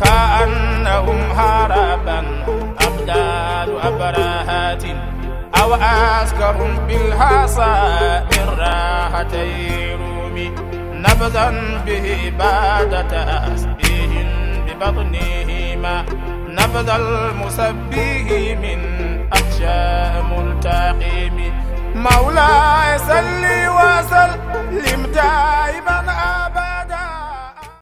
كأنهم هربا أبدال أبرهات أو أسكرهم بالحصى من راحتي رومي نبذا به بعد تسبيه ببطنهما نبذ المسبيه من أحشاء ملتقم مولاي صلي وسلم دائما أبدا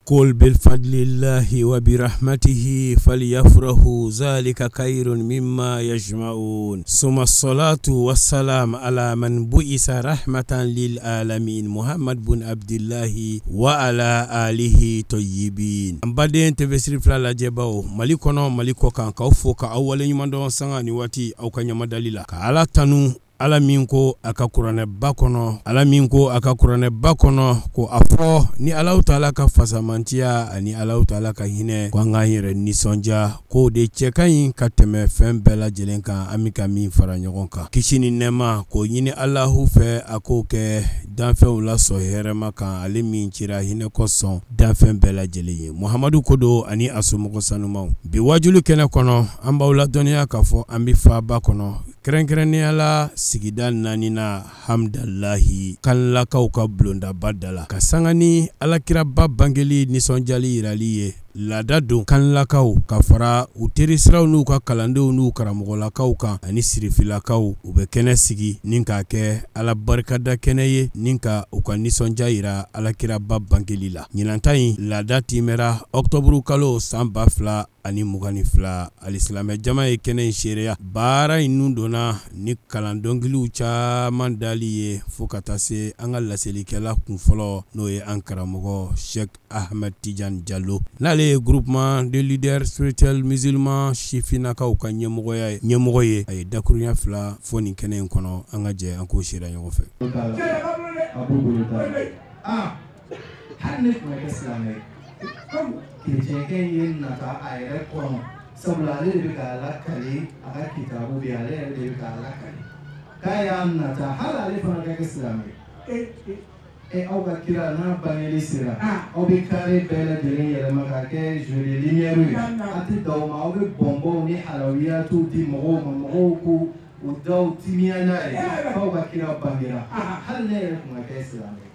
قل بالفضل الله وبرحمته فليفرحوا ذلك خير مما يجمعون ثم الصلاة والسلام على من بئس رحمة للعالمين محمد بن عبد الله وعلى آله طيبين بعدين تفسير فلا جباو ملكنا ملكو كان كوفوك أول يمندون سانغاني واتي أو كان يمدللا كالا تنو ala minko akakurane bakono ala minko akakurane bakono ko afo ni Allah taala ka fasamantia ani Allah taala ka hine ko ngahire ni sonja ko de chekayin kateme fembela jelenka amika min fara nyogonka kishini nema ko yini Allahu fe akoke danfe ula so herema kan ali min chira hine ko son danfe bela jeleye Muhammadu kodo ani asumugo sanuma bi wajulu kene kono amba ula doniya ka fo ambi fa bakono krenkreni ala sigida nanina hamdallahi kan lakaw ka blonda badala ka sangani alakira babangeli nisonjali iraliye lada don kan lakaw ka fara uterisraw nu ka kalandew nu karamogolakaw kan ani sirifilakaw u be kene sigi nin ka kɛ ala barikada kene ye nin ka u ka nisɔndiya yira alakira babangeli la ɲinanta yin lada timɛra octobre kalo san 2022 alisilamɛ jama ye kene in seereya baara in nun donna ni kalan dɔnkiliw caaman dali ye fo ka taa se an ka laselikɛla kunfɔlɔ n'o ye an karamɔgɔ Sheikh Ahmed Tidiane Diallo n'ale groupement de leaders spirituels musulmans sifinakaw ka ɲɛmɔgɔ ye a ye dakurunya fila fɔ nin kɛnɛ in kɔnɔ an ka jɛ an k'o seera ɲɔgɔn fɛ. hali ne tun bɛ kɛ silamɛ kerecɛnkɛ ye nata a yɛrɛ kɔnɔ sabula ale de bɛ k'a lakali a ka kitabu bɛ ale yɛrɛ de bɛ k'a lakali k'a y'a nata hali ale fana ka kɛ silamɛ aw ka kira n'a bangeli sera aw bɛ kare bɛɛ lajɛlen yɛlɛma ka kɛ joli lumière ye a tɛ da o ma aw bɛ bɔnbɔnw ni halawiyatu di mɔgɔw ma mɔgɔw ko o daw timiya n'a ye f'aw ka kira bangera hali ne yɛrɛ tun ka kɛ silamɛ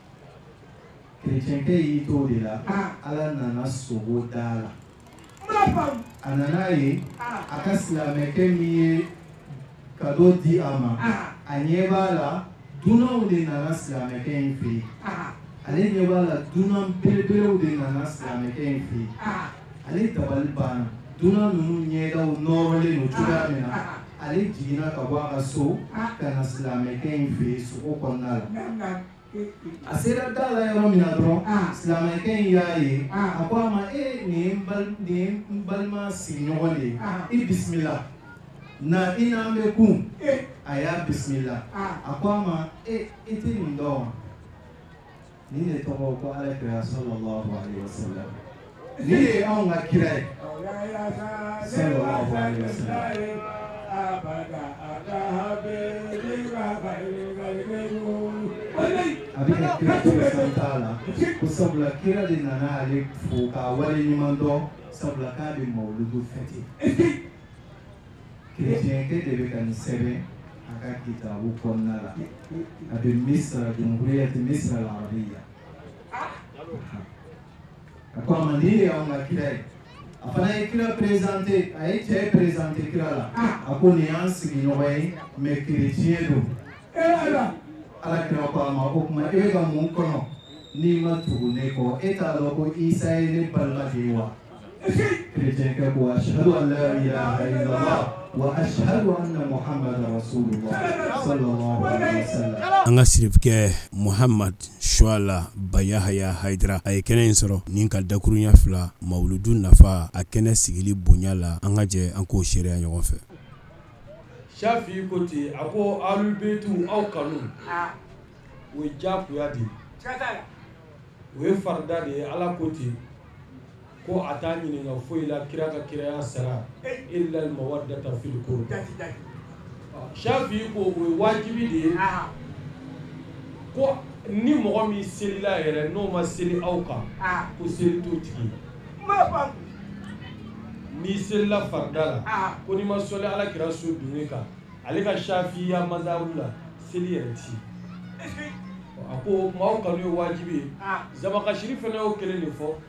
kerecɛnkɛ y'i to de la ala nana sogo da la a nana ye a ka silamɛkɛ min ye kado di a ma a ɲɛ b'a la dunanw de nana silamɛkɛ in fɛ yen ale ɲɛ b'a la dunan belebelew de nana silamɛkɛ in fɛ yen ale dabali banna dunan ninnu ɲɛdaw nɔrɔlen don cogoya min na ale jiginna ka bɔ a ka so ka na silamɛkɛ in fɛ yen sogo kɔnɔna la a sera da la yɔrɔ min na dɔrɔn silamɛkɛ in y'a ye a ko a ma nin ye n balima sigiɲɔgɔn de ye i bisimila na i n'an bɛ kun a y'a bisimila a ko a ma i tɛ nin dɔn wa nin de tɔgɔ ko alakira sallallahu alaihi wasallam nin ye anw ka kira ye sallallahu alaihi wasallam a bɛ ka kira tɛgɛ t'a la ko sabula kira de nana ale fo k'a wale ɲuman dɔn sabula k'a bɛ mawuludu fêter kerecɛnkɛ de bɛ ka nin sɛbɛn a ka kitabu kɔnɔna la a bɛ misra jumhuriyati misra al-arabiya a ko a ma nin de y'anw ka kira ye a fana ye kira présenter a ye cɛ présenter kira la a ko nin y'an sigiɲɔgɔn ye mais kerecɛn don ala kira ko a ma o tuma e bɛ ka mun kɔnɔ n'i ma tugu ne kɔ e t'a dɔn ko isa ye ne balima de ye wa kerecɛnkɛ ko ashhadu an la ilaha illallah wa ashhadu anna muhammadan rasulullah sallallahu alaihi wasallam an ka sirifkɛ Muhammad Shuala Bayahaya Haidara a ye kɛnɛ in sɔrɔ nin ka dakurunya fila mawuludu nafa a kɛnɛ sigili bonya la an ka jɛ an k'o seereya ɲɔgɔn fɛ. Shafi ko ten a ko alul beitu aw kanu o ye jagoya de ye o ye farida de ye ala ko ten ko a t'a ɲininka foyi la kira ka kiraya sara illa al mawaddata fil qurba Shafi ko o ye wajibi de ye ko ni mɔgɔ min selila yɛrɛ n'o ma seli aw kan ko seli t'o tigi ni sella fardala ko ni ma soli ala kira so dunika ale ka shafiya mazhabula seli yerti ako maw kanu wajibi Zamakhshari fana o kelen ni fo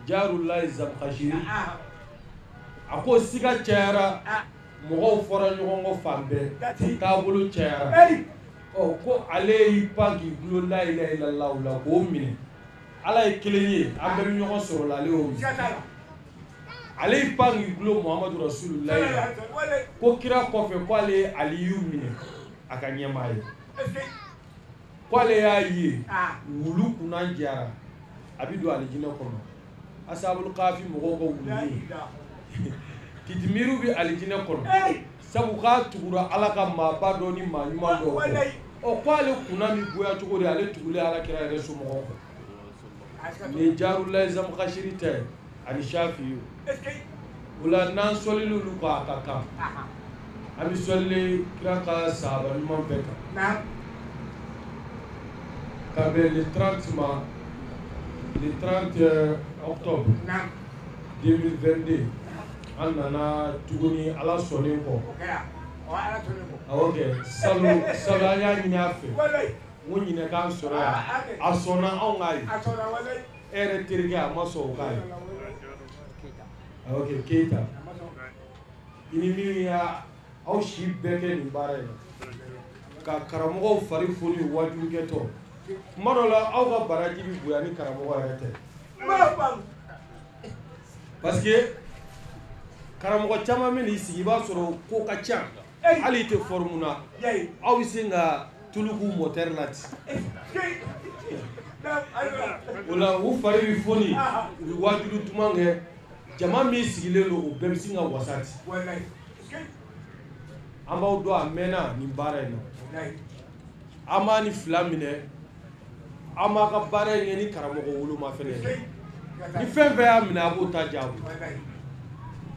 Jarullahi Zamakhshari ako siga cayara mɔgɔw fɔra ɲɔgɔn kɔ fan bɛɛ taabolo cayara ko ale y'i pan k'i gulo la ilaha illallah la k'o minɛ ala ye kelen ye an bɛɛ bɛ ɲɔgɔn sɔrɔ la ale y'o minɛ ale y'i pan k'i gulo Muhammadu Rasulullah la ko kira kɔfɛ ko ale ye Aliyu minɛ a ka ɲɛmaa ye ko ale y'a ye wulu kunna jara a bɛ don alijinɛ kɔnɔ Ashabul Kahfi mɔgɔw ka wulu Kitimiru bi alijinɛ kɔnɔ sabu k'a tugura ala ka maaba dɔ ni maa ɲuman dɔ kɔ ko ale kunna mi goya cogo di ale tugulen ala kira yɛrɛ somɔgɔw kɔ ni Jarullahi Zamakhshari tɛ ani Shafi'i o la n'an sɔlila olu kɔ a ka kan an bɛ sɔlile kira ka sahaba ɲuman bɛɛ kan ka bɛn le 30 ma le 30 octobre 2022 an nana tuguni ala sɔnlen kɔ awɔ kɛ salu an y'a ɲini a fɛ n ko ɲinɛ k'an sɔrɔ yan a sɔnna anw k'a ye e yɛrɛ terikɛ a ma sɔn o k'a ye awɔ kɛ Keita i ni min y'aw si bɛɛ kɛ nin baara in na ka karamɔgɔw fari foni wajurukɛtɔ kuma dɔ la aw ka baraji bɛ bonya ni karamɔgɔ yɛrɛ tɛ parce que karamɔgɔ caman bɛ n'i sigi i b'a sɔrɔ ko ka ca hali i tɛ forme na aw bɛ se ka tulu k'u moteur la ten o la u fari bɛ foni u bɛ wajulu duman kɛ jama min sigilen don o bɛɛ bɛ sin ka wasa ten an b'aw dɔn a mɛnna nin baara in na an b'a ni fila minɛ an b'a ka baara in kɛ ni karamɔgɔ woloma fɛnɛ ni fɛn fɛn y'a minɛ a b'o ta jaabi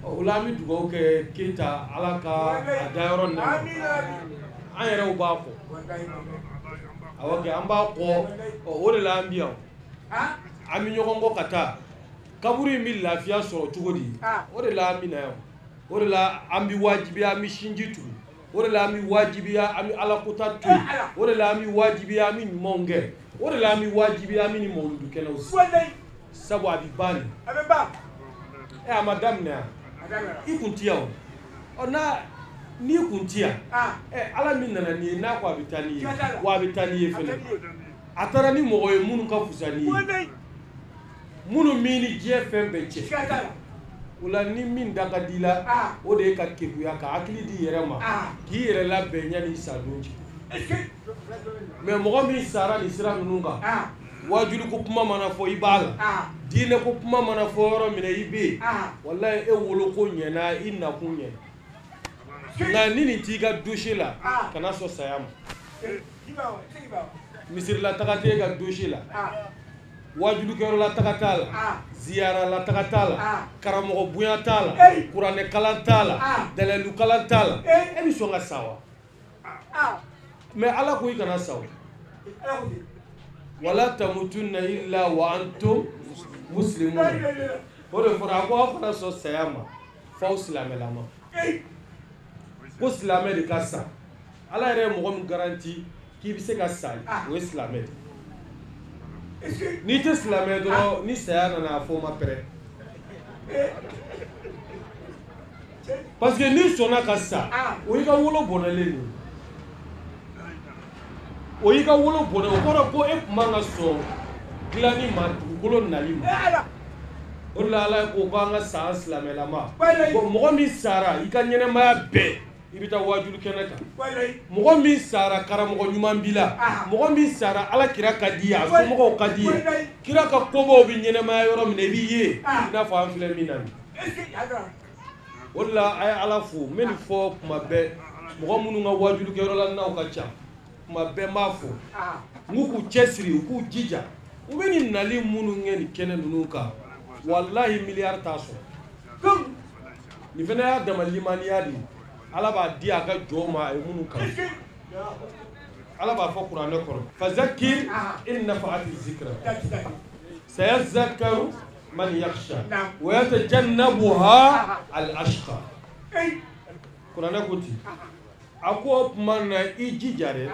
o la an bɛ dugawu kɛ Keita ala ka a dayɔrɔ nɛma an yɛrɛw b'a kɔ awɔ kɛ an b'a kɔ o de la an bɛ yan an bɛ ɲɔgɔn kɔ ka taa kaburu in bɛ lafiya sɔrɔ cogo di o de la an bɛ na yan o de la an bɛ wajibiya an bɛ sinji tugu o de la an bɛ wajibiya an bɛ alakota to yen o de la an bɛ wajibiya an bɛ ɲumanw kɛ o de la an bɛ wajibiya an bɛ ni mawuludu kɛnɛw sigi sabu a bɛ ban nin a ma daminɛ yan i kun ti yan o n'i kun ti yan ala min nana n'i ye n'a ko a bɛ taa n'i ye wa a bɛ taa n'i ye fɛnɛ a taara ni mɔgɔ ye minnu ka fusa n'i ye minnu min ni diɲɛ fɛn bɛɛ cɛ o la ni min da ka di la o de ye ka kekuya ka hakili di yɛrɛ ma k'i yɛrɛ labɛn yanni sa don cɛ mais mɔgɔ min sara nin sira ninnu kan wajulu ko kuma mana fɔ i b'a la diinɛ ko kuma mana fɔ yɔrɔ min na i bɛ yen walayi e wolo ko ɲɛna i nakun ɲɛna nka ni nin t'i ka dossier la kana sɔn saya ma misirila taga t'e ka dossier la wajulukɛyɔrɔ la taga t'a la ziyara la taga t'a la karamɔgɔ bonya t'a la kuranɛ kalan t'a la dalilu kalan t'a la e bɛ sɔn ka sa wa mais ala ko i kana sa o wala tamutunna illa wa antum muslimun o de fɔra a ko aw kana sɔn saya ma f'aw silamɛlama ko silamɛ de ka sa ala yɛrɛ ye mɔgɔ min garanti k'i bɛ se ka sa o ye silamɛ de n'i tɛ silamɛ dɔrɔn ni saya nana a fɔ ma pɛrɛ parce que n'i sɔnna ka sa o y'i ka wolo bɔnɛlen don o y'i ka wolo bɔnɛ o kɔrɔ ko e tun man ka sɔn dilanni ma dugukolo nali ma o de la ala ko k'an ka sa an silamɛlama bon mɔgɔ min sara i ka ɲɛnɛmaya bɛɛ i bɛ taa wajulu kɛnɛ kan mɔgɔ min sara karamɔgɔ ɲuman b'i la mɔgɔ min sara ala kira ka di ye a somɔgɔw ka di ye kira ka kobaw bɛ ɲɛnɛmaya yɔrɔ min na i b'i ye i n'a fɔ an filɛ min na o de la a ye ala fo n bɛ nin fɔ kuma bɛɛ mɔgɔ minnu ka wajulu kɛyɔrɔ la n'aw ka ca kuma bɛɛ n b'a fɔ n k'u cɛsiri u k'u jija u bɛ nin nali minnu kɛ nin kɛnɛ ninnu kan walahi miliyari t'a sɔrɔ nin fana y'a dama limaniya de ye ala b'a di a ka jɔn ma a ye minnu kan ala b'a fɔ kuranɛ kɔnɔ fazakir in nafa'ati zikra sayazakkaru من يخشى ويتجنبها الأشقى كنا نقول أكو من يجي جاري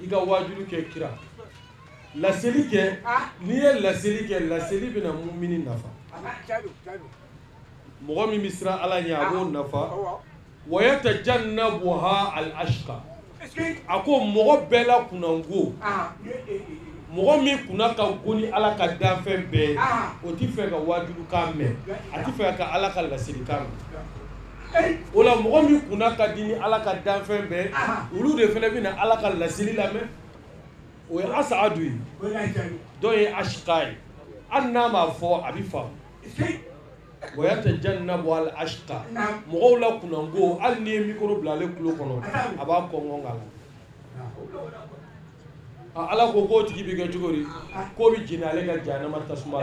إذا واجلو كيرا لا سليك نية لا سليك لا سلي بنا مؤمنين نفا مغامي مصر على نيابو نفا ويتجنبها الأشقى أكو مغبلا كنانغو مغامي كناكا غوني على كدافن بي وتفك واجلو كامل أتفك على كلا سلي كامل ولا مغامي كناكا ديني على كدافن بي ولو دفن بينا على كلا سلي لامه وأسعدوي دوي أشقاي أنا ما فو أبي فام ويتجنب والأشقى مغولا كنانغو أني ميكرو بلالي كلو كنو أبا كونغالا ala ko ko tigi bi ga jogori ko bi jinale ga janama tasma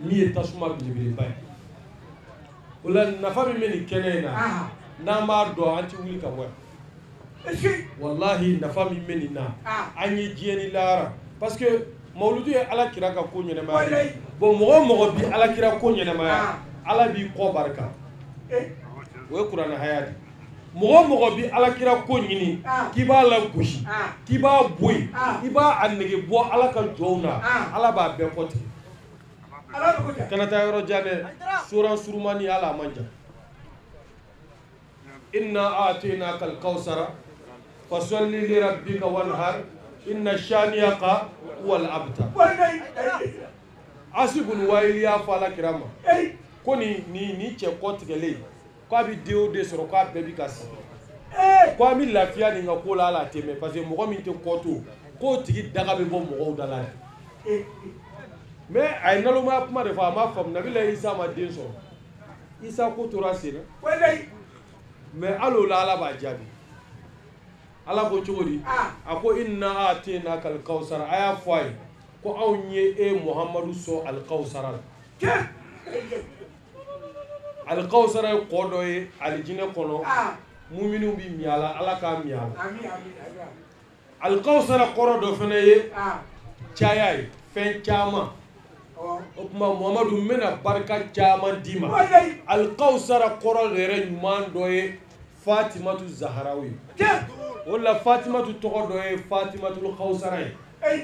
mi tasma bi bay wala nafa mi meni kenena na ma do anti wuli ka wa wallahi nafa mi meni na anyi jeni lara parce que mawludu e ala kira ka ko nyene ma bo mo bi ala kira ko nyene ma ala bi ko barka we qur'an hayati mo bi ala kira ko nyini kiba la gushi kiba boy iba annege bo ala ka jowna ala ba be poti kana ta yoro jane sura surmani ala manja inna atinaka al-kawsara fasalli li rabbika wanhar inna shaniyaka wal abtar asibul wailiya fala kirama koni ni che kotigele ko abi deo de soro ko bebi kasi ko ami lafia ni ngako la la teme parce que mo mi te koto ko tigi daga be bo mo dala mais ay nalo ma kuma de fa ma fam nabi la isa ma den so isa ko tora sina mais alo la ala ba jabi ala ko chogodi ako inna atina kal kausar aya foy ko awnye e muhammadu so al kausar al kausar ko doye al jine kono mu'minu bi miala ala ka miala al kausar qoro do fene ye chayay fen chama okuma muhammadu mena barka chama dima al kausar qoro lere nyman doye fatimatu zahrawi wala fatimatu togo doye fatimatul khawsaray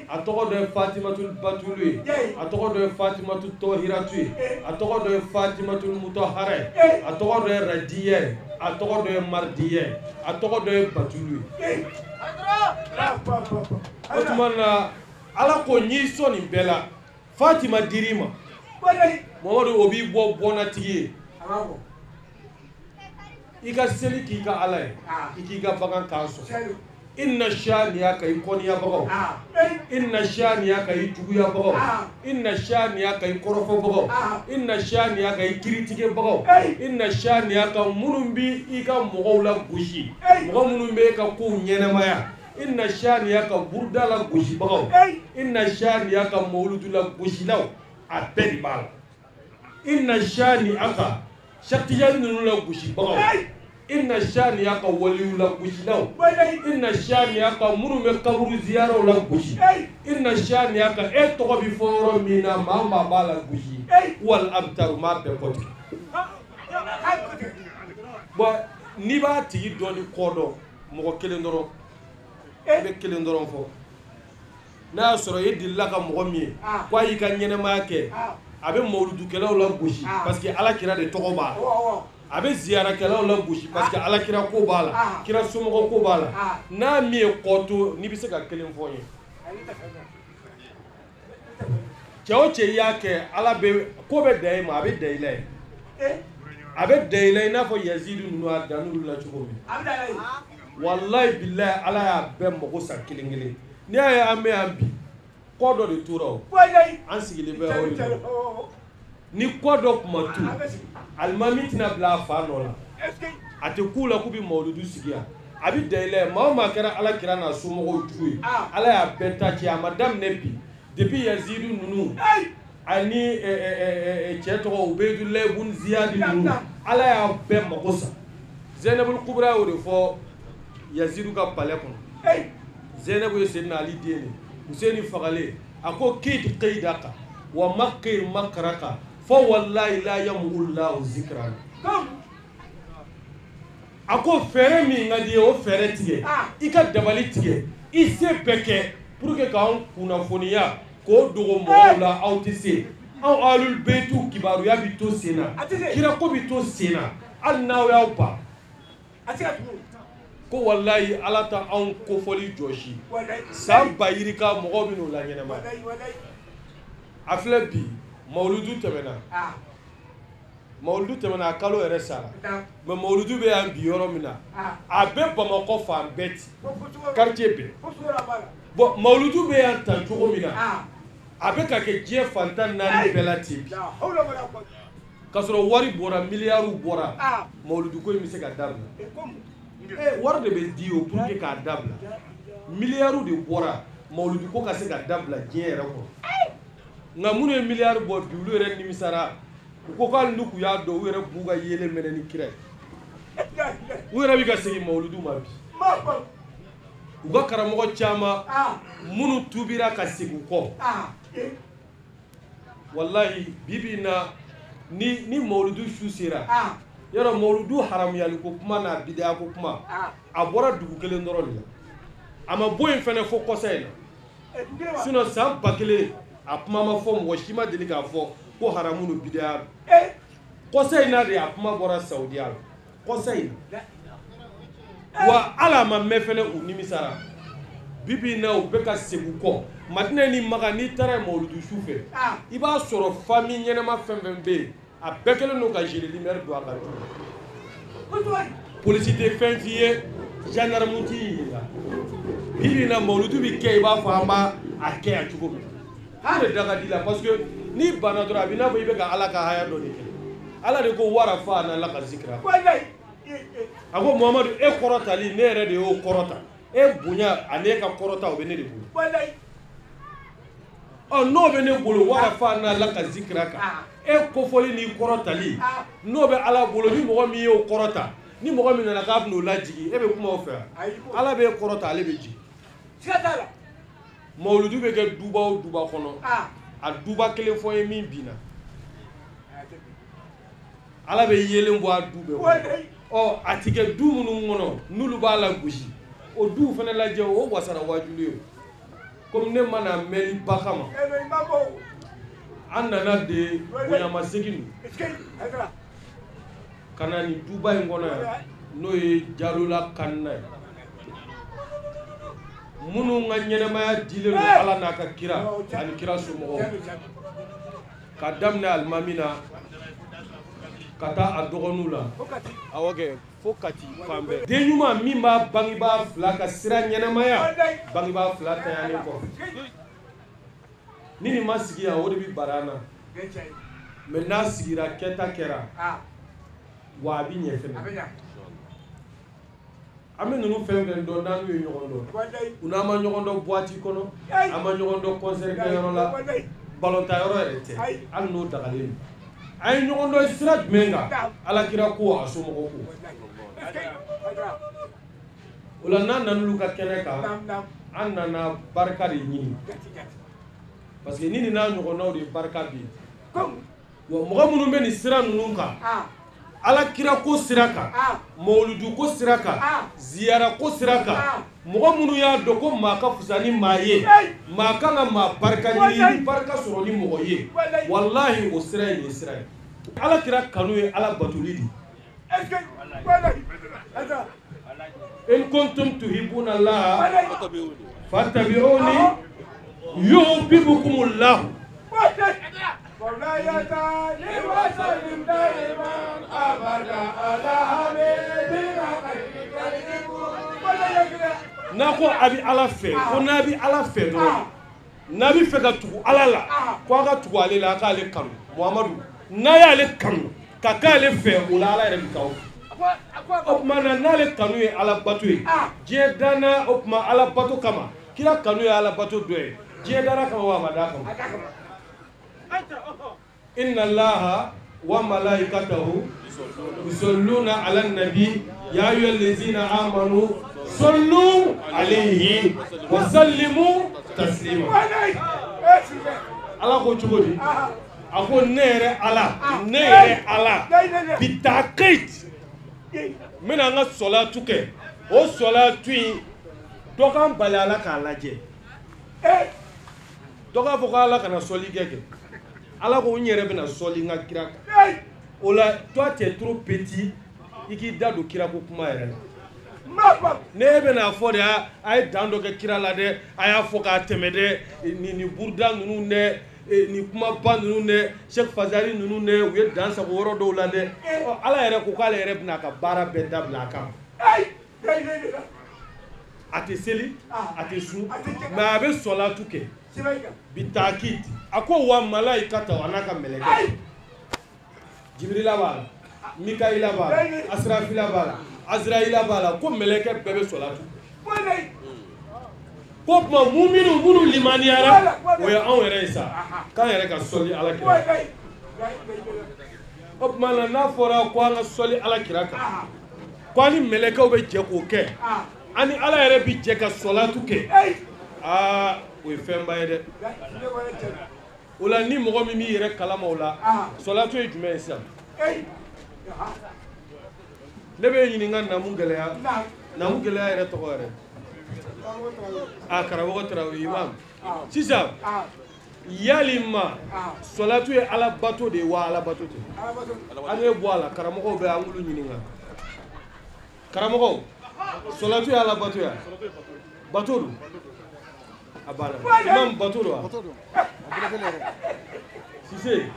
a togo doye fatimatul batului a togo doye fatimatul tohiratu a togo doye fatimatul mutahharay a togo doye radiye a togo doye mardiye a togo doye batului otumana ala ko nyi soni bela fatima dirima momadu obi bo bonati ika seli ki ka ala iki ga bagan kanso inna shaniya kai koniya bago inna shaniya kai tuguya bago inna shaniya kai korofo bago inna shaniya kai kiritige bago inna shaniya ka munumbi ika mogowla gushi mogo munumbe ka ku nyenemaya inna shaniya ka burdala gushi bago inna shaniya ka mawludula gushi law abedi bal inna shaniya ka shaktiyan nula gushi bago inna shani yaka waliyu la gushi law inna shani yaka murume kaburu ziyaro la gushi inna shani yaka togo bi foro mina mama bala gushi wal abtar ma be poti bo ni ba tigi doni kodo mo kelen doro be kelen doro fo na soro yedi la ka mo mi kwa yi ka nyene ma ke abe mawludu kelaw la gushi parce que ala kira de togo ba abe ziyara kelaw la gushi parce que ala kira ko bala kira sumo ko bala na mi qoto ni bise ka kelen fonye che yake ala be ko be day ma abe day lay abe day lay na fo yazidu nu adanu la chukomi wallahi billahi ala ya be mo ko sa kilingile ni ay ame ambi kodo de touro an sigile be o ni kodo kuma tu almamit na bla fa no la ate kula kubi mawludu sigia abi daile ma kera ala kira na sumo ko tuwe ala ya beta ci madame nepi depuis yazidu nunu ani cheto ubeydullah bun ziyad nunu ala ya be makosa zainabul kubra o de fo yazidu ka pale kono zainabu yesena ali dene Hussein Fagale ako kid qaidaka ومكر مكرك فوالله لا يمحو الله ذكرك ako fere min ngadi o fere tige ika dabali tige ise beke pour que kan kunafoniya ko dogo mola autise aw alul betu kibaru ya bito sena kira ko bito sena al naw ya ba ko wallahi alata an ko foli joshi sam bayirika mogo binu la nyene ma afle bi mauludu temena mauludu temena kalo ere sala me mauludu be an bi yoro mina abe Bamako fan beti quartier be bo mauludu be an tan jogo mina abe ka ke je fantan nani belati kasoro wari bora miliaru bora mauludu ko mi se ka dabla war de be dio pour que ka dabla miliaru de bora mauludu ko ka se ka dabla jere ko nga munu miliaru bo biulu re nimisara ko kal nuku ya do were buga yele meneni kire were bi ka segi mauludu ma bi uga karamo chama munu tubira ka segu ko wallahi bibina ni mauludu shusira yaro mauludu haram yali ko kuma na bid'a ko kuma abora dugu kelen ndoro ni ama boyin fene fo conseil sino sam bakele apuma ma fo mo shima deli ka fo ko haramu no bid'a conseil na de apuma bora saudi al conseil wa ala ma me fene unimisara bibi na o beka segu ko madina ni maga ni tara mauludu shufe iba soro famille nyene ma fembe a bekele no ka jere lumière do aka police de fin vie gendarme ti bibi na mauludu bi ke ba fama a ke a tugo ha de daga dila parce que ni bana dora bi na bo ibe ka ala ka haya do ni ala de ko wara fa na la ka zikra ako muhammadu e korota li ne re de o korota e bunya ane ka korota o be ne de bu o no be ne bolo wara fa na la ka zikra ka e ko foli ni korotali no be ala bolo ni mogo mi o korota ni mogo mi na ka bnu lajigi e be kuma o fe ala be korota ale be ji sikatala mauludu be ke duba o duba kono a duba kele fo e min bina ala be yelen bo a dube o atike du munu ngono nulu ba la guji o du fana la je o wasara wajule comme ne mana meli bakama anana de boyama seginu kana ni duba ngona no ye jalula kanna munu nga nyene ya dile no ala na ka kira ani kira so mo ka damna almamina kata adogonula awoge fokati fambe denyuma mimba bangiba flaka sira nyene maya bangiba flata yani ko nini masigi ya wodi bi barana mena sigira keta kera wa bi nyefene ame nunu fengen do nanu yo nyogondo una ma nyogondo boîte kono ama nyogondo concert gayoro la balonta yoro ete al no dagalen ay nyogondo sira menga ala kira ko asomo ko wala nan lu ka keneka anna barka de nyini parce que nini na nyogondo de barka bi wo mo munu be ni sira nunu ka ala kira ko siraka mauludu ko siraka ziyara ko siraka mogo munu ya doko maka fusani maye maka nga ma barka ni barka soro ni mogo ye wallahi o sira ni sira ala kira kanu ye ala batulidi in kuntum tuhibuna allah fattabi'uni yuhibbukumullah ولا يزال وسلم دائما ابدا على حبيبنا nako abi ala fe ko nabi ala fe do nabi fe ka tugu ala la ko ka tugu ale la ka ale kanu muhammadu na ya ale kanu ka ka ale fe o la ala yɛrɛ bi kaw o mana na ale kanu ye ala bato ye diɲɛ dana o kuma ala bato kama kira kanu ye ala bato dɔ ye diɲɛ dana kama wa ma da kama inna allaha wa malaikatahu yusalluna ala nabi ya ayyuhallazina amanu sallu alayhi wa sallimu taslima ala ko cogo di a ko ne yɛrɛ ala bi taaqid n bɛna an ka salatu kɛ o salatu in dɔ kan bali ala k'a lajɛ dɔ k'a fɔ ko ala kana sɔli kɛ ala ko n yɛrɛ bɛna sɔli n ka kira kan o la toi tu es trop petit i k'i da don kira ko kuma yɛrɛ la ne bɛna fɔ de a ye dan dɔ kɛ kira la dɛ a y'a fɔ k'a tɛmɛ dɛ nin buruda ninnu dɛ nin kumaba ninnu dɛ Sheikh Fazali ninnu dɛ u ye dan sago yɔrɔ dɔw la dɛ ala yɛrɛ ko k'ale yɛrɛ bɛna a ka baara bɛɛ dabila a kama a tɛ seli a tɛ sun mɛ a bɛ salatu kɛ bi taakid a ko wa malaikata a n'a ka mɛlɛkɛ Jibrila b'a la Mikaila b'a la Asrafila b'a la Azraila b'a la ko mɛlɛkɛ bɛɛ bɛ salatu ko tuma minnu limaniyara o ye anw yɛrɛ ye sa k'an yɛrɛ ka sɔli ala kira o tuma na n'a fɔra ko an ka sɔli ala kira kan ko an ni mɛlɛkɛw bɛ jɛ k'o kɛ an ni ala yɛrɛ bɛ jɛ ka salatu kɛ o ye fɛnba ye dɛ o la ni mɔgɔ min b'i yɛrɛ kalama o la salatu ye jumɛn ye sisan ne bɛ ɲininka namu gɛlɛya yɛrɛ tɔgɔ yɛrɛ karamɔgɔ Tarawele imam sisan yalima salatu ye ala bato de ye wa ala bato tɛ an ye bɔ a la karamɔgɔw bɛ an k'olu ɲininka karamɔgɔw salatu ye ala bato ya bato do a banna imam bato do wa Sise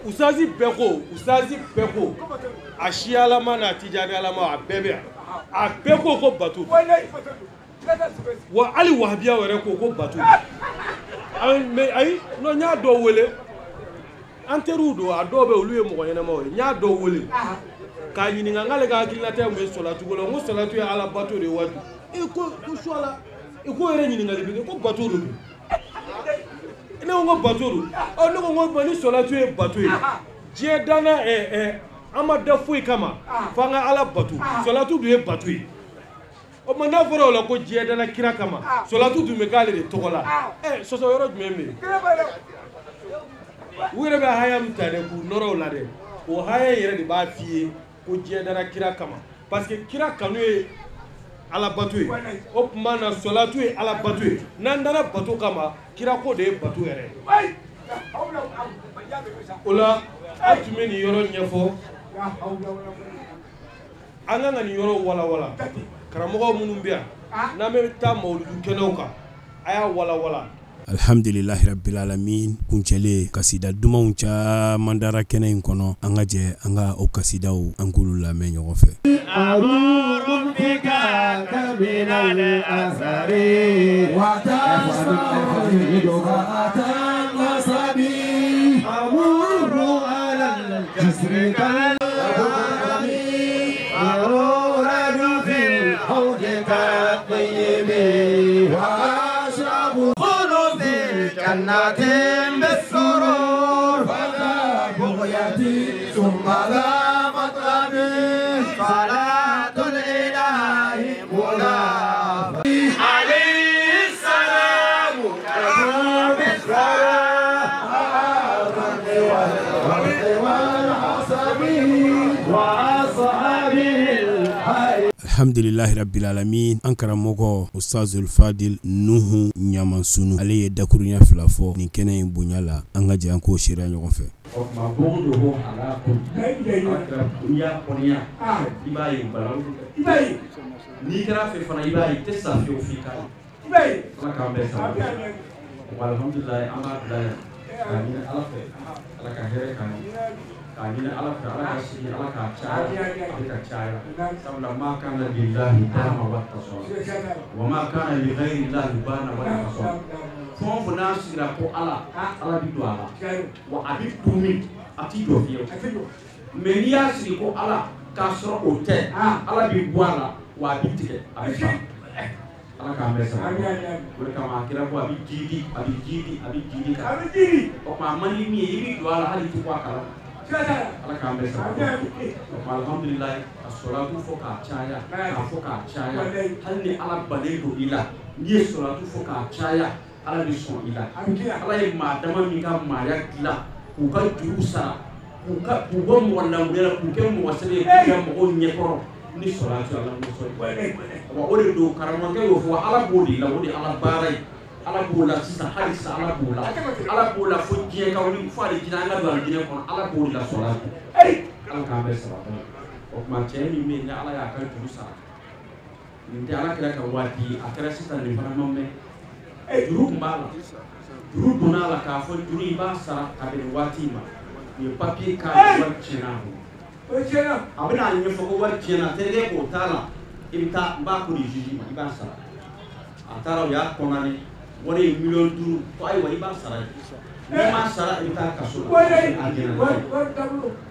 usazi bɛɛ ko a siyalama n'a tijaniyalama a bɛɛ bɛ yan a bɛɛ ko bato wa hali wahabiya yɛrɛ ko bato mais ayi non n y'a dɔw wele an teriw don a dɔw bɛ olu ye mɔgɔ ɲɛnamaw ye n y'a dɔw wele k'a ɲininka k'ale ka hakilinata mun ye salatu ko la n ko salatu ye ala bato de ye wa ko suala i ko yɛrɛ ɲininkali bɛ kɛ ko bato do ne ko bato do ne ko ni salatu ye bato ye diɲɛ danna an ma da foyi kama f'an ka ala bato salatu dun ye bato ye o tuma n'a fɔra o la ko diɲɛ danna kira kama salatu dun bɛ k'ale de tɔgɔ la sɔsɔ yɔrɔ jumɛn bɛ yen u yɛrɛ bɛ haya min ta dɛ k'u nɔrɔ o la dɛ o haya yɛrɛ de b'a f'i ye ko diɲɛ danna kira kama parce que kira kanu ye ala bato ye o tuma na salatu ye ala bato ye n'an dara bato kama kira ko de ye bato yɛrɛ o la an tun bɛ nin yɔrɔ ɲɛfɔ an kan ka nin yɔrɔ walawala karamɔgɔ minnu bɛ yan n'an bɛ taa mawuludu kɛnɛw kan a y'a walawala alhamdulillahi rabbil alamin kuncɛlen kasida dumanw caman dara kɛnɛ in kɔnɔ an ka jɛ an ka o kasidaw an k'olu lamɛn ɲɔgɔn fɛ جنات بالسرور فلا بغيتي ثم لا مطلبي صلاة الإله منافع عليه السلام alhamdulillahi rabbil alamin an karamɔgɔ ustazul fadil nuhu ɲamansunu ale ye dakuruɲa fila fɔ nin kɛnɛ in bonya la an ka jɛ an k'o seereya ɲɔgɔn fɛ o tuma bon do ko ala ko n'i y'a kɔniya i b'a ye balawu n'i kɛra fɛ fana i b'a ye tɛ sa fiyewu f'i ka ala k'an bɛɛ sa wa alhamdulilayi an b'a bila yan k'a ɲini ala fɛ ala ka hɛrɛ k'an ye k'a ɲini ala fɛ ala ka sigi ala k'a caya a bɛ ka caya sabula ma kana lillahi dama wa tasɔn wa ma kana li ghayri llahi bana wa tasɔn fɛn o fɛn n'a sigira ko ala bi don a la wa a bɛ kun min a t'i jɔ fiyewu mais n'i y'a sigi ko ala k'a sɔrɔ o tɛ ala bɛ bɔ a la wa a bɛ tigɛ a bɛ fa ala k'an bɛɛ sara o de kama a kira ko a bɛ jiidi ka o tuma a man di min ye i bɛ don a la hali i tɛ bɔ a kala ala k'an bɛɛ sara alhamdulillah a sɔrɔtu fɔ k'a caya k'a fɔ k'a caya hali ni ala bannen don i la n'i ye sɔrɔtu fɔ k'a caya ala bɛ sɔn i la ala ye maa dama min ka maaya dilan k'u ka juru sara k'u bɔ mɔgɔ lankolon la k'u kɛ mɔgɔ sɛbɛn ye k'u kɛ mɔgɔw ɲɛkɔrɔ ni sɔrɔtu ala m'o sɔrɔ o de don karamɔgɔkɛ y'o fɔ ala b'o de la o de ala baara ye ala b'o la sisan hali sisan ala b'o la fo diɲɛ ka wuli fo ale jinɛ an ka don ale jinɛ kɔnɔ ala b'o de la sɔrɔ ala k'an bɛɛ sara o tuma cɛ min bɛ yen ni ala y'a ka juru sara nin tɛ ala kɛra ka waati a kɛra sisan nin fana ma mɛn juru tun b'a la juru donna a la k'a fɔ juru i b'a sara ka bɛn waati ma u ye papiye k'a ye wari tiɲɛna a bɛna a ɲɛfɔ ko wari tiɲɛna terikɛ k'o t'a la i bɛ taa n b'a ko di juge ma i b'a sara a taara o y'a kɔnɔna wari ye $5,000,000 ko ayiwa i b'a sara n'i m'a sara i bɛ taa kaso la a jɛna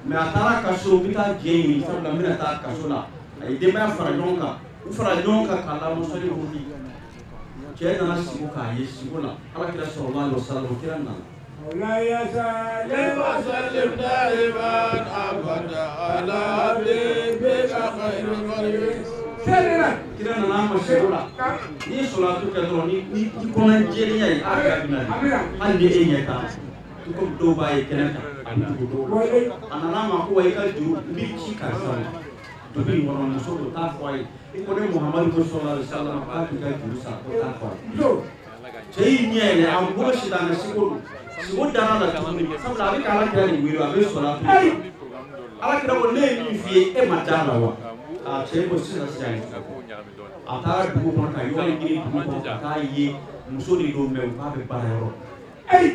mais a taara kaso u bɛ taa jɛ ɲini sabula n bɛna taa kaso la a ye denbaya fara ɲɔgɔn kan u fara ɲɔgɔn kan k'a lamusali wuli cɛ nana sigi k'a ye sigi la ala kira sallallahu alaihi wasallam kira nana مولاي صل وسلم دائما ابدا على حبيبك خير الورى kira nana ma sigi la ni salatu kɛ dɔrɔn ni kɔnɔ jɛlenya ye a ka bina hali ni e ɲɛ kan ko dɔw b'a ye kɛnɛ kan a nana ma ko wa i ka juru n b'i ci karisa ma tobi in kɔnɔ muso dɔ t'a fɔ a ye i ko ne Muhamadu ko sallallahu alaihi wasallam k'a k'i ka juru sara ko t'a fɔ a ye cɛ y'i ɲɛ yɛlɛ a bolo sitanɛ siko dara la tuguni sabula a bɛ ka ala kira nin wele a bɛ salatu ala kira ko ne ye min f'i ye e ma da la wa a cɛ ko sisan a taara dugu kɔnɔ ka yɔrɔ ɲini dugu kɔnɔ ka taa ye muso de don mɛ u k'a bɛ baara yɔrɔ